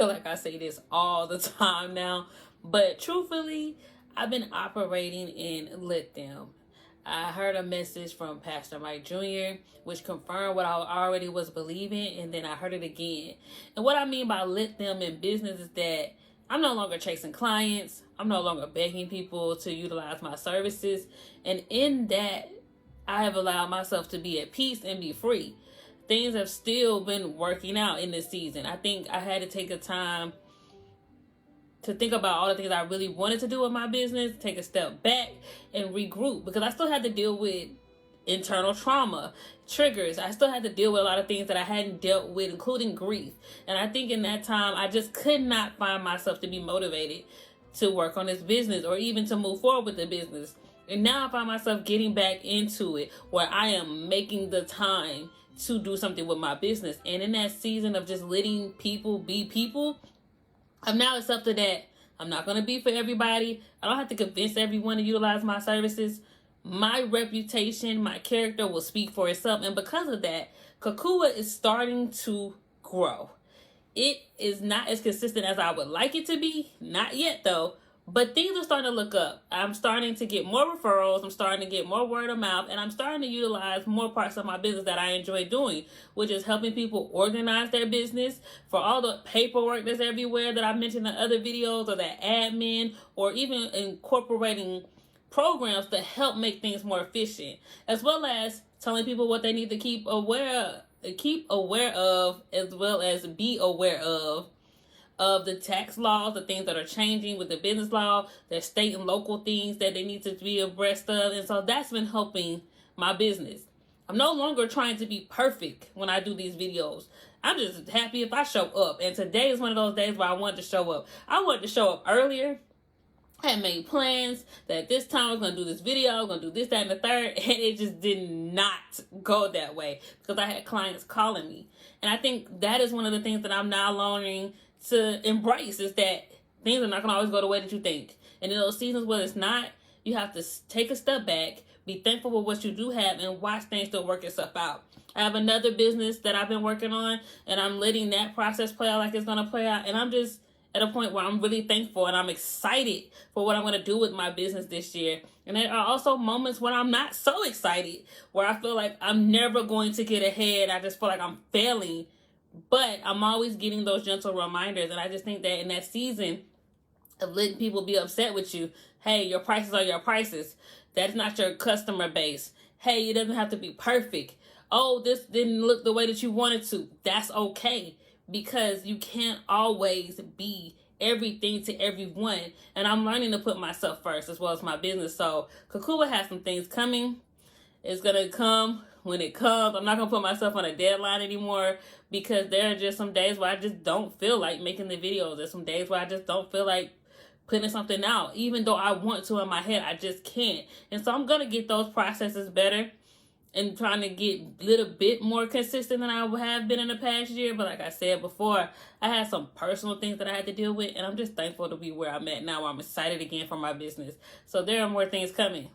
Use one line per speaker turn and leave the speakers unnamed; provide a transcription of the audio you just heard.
feel like I say this all the time now, but truthfully, I've been operating in let them. I heard a message from Pastor Mike Jr., which confirmed what I already was believing, and then I heard it again. And what I mean by let them in business is that I'm no longer chasing clients. I'm no longer begging people to utilize my services. And in that, I have allowed myself to be at peace and be free. Things have still been working out in this season. I think I had to take a time to think about all the things I really wanted to do with my business, take a step back and regroup, because I still had to deal with internal trauma, triggers. I still had to deal with a lot of things that I hadn't dealt with, including grief. And I think in that time, I just could not find myself to be motivated to work on this business or even to move forward with the business. And now I find myself getting back into it where I am making the time to do something with my business. And in that season of just letting people be people, I've now accepted that I'm not going to be for everybody. I don't have to convince everyone to utilize my services. My reputation, my character will speak for itself. And because of that, Kokua is starting to grow. It is not as consistent as I would like it to be. Not yet, though. But things are starting to look up. I'm starting to get more referrals. I'm starting to get more word of mouth. And I'm starting to utilize more parts of my business that I enjoy doing, which is helping people organize their business. For all the paperwork that's everywhere that I mentioned in other videos, or that admin, or even incorporating programs to help make things more efficient, as well as telling people what they need to keep aware of, as well as be aware of the tax laws, the things that are changing with the business law, the state and local things that they need to be abreast of. And so that's been helping my business. I'm no longer trying to be perfect when I do these videos. I'm just happy if I show up. And today is one of those days where I wanted to show up. I wanted to show up earlier. I had made plans that this time I was going to do this video, I was going to do this, that, and the third, and it just did not go that way because I had clients calling me. And I think that is one of the things that I'm now learning to embrace, is that things are not going to always go the way that you think. And in those seasons where it's not, you have to take a step back, be thankful for what you do have, and watch things still work itself out. I have another business that I've been working on, and I'm letting that process play out like it's going to play out. And I'm just at a point where I'm really thankful and I'm excited for what I'm going to do with my business this year. And there are also moments when I'm not so excited, where I feel like I'm never going to get ahead. I just feel like I'm failing. But I'm always getting those gentle reminders. And I just think that in that season of letting people be upset with you, hey, your prices are your prices. That's not your customer base. Hey, it doesn't have to be perfect. Oh, this didn't look the way that you wanted to. That's okay, because you can't always be everything to everyone. And I'm learning to put myself first as well as my business. So Kokua has some things coming. It's going to come when it comes. I'm not going to put myself on a deadline anymore, because there are just some days where I just don't feel like making the videos. There's some days where I just don't feel like putting something out. Even though I want to in my head, I just can't. And so I'm going to get those processes better and trying to get a little bit more consistent than I have been in the past year. But like I said before, I had some personal things that I had to deal with, and I'm just thankful to be where I'm at now, where I'm excited again for my business. So there are more things coming.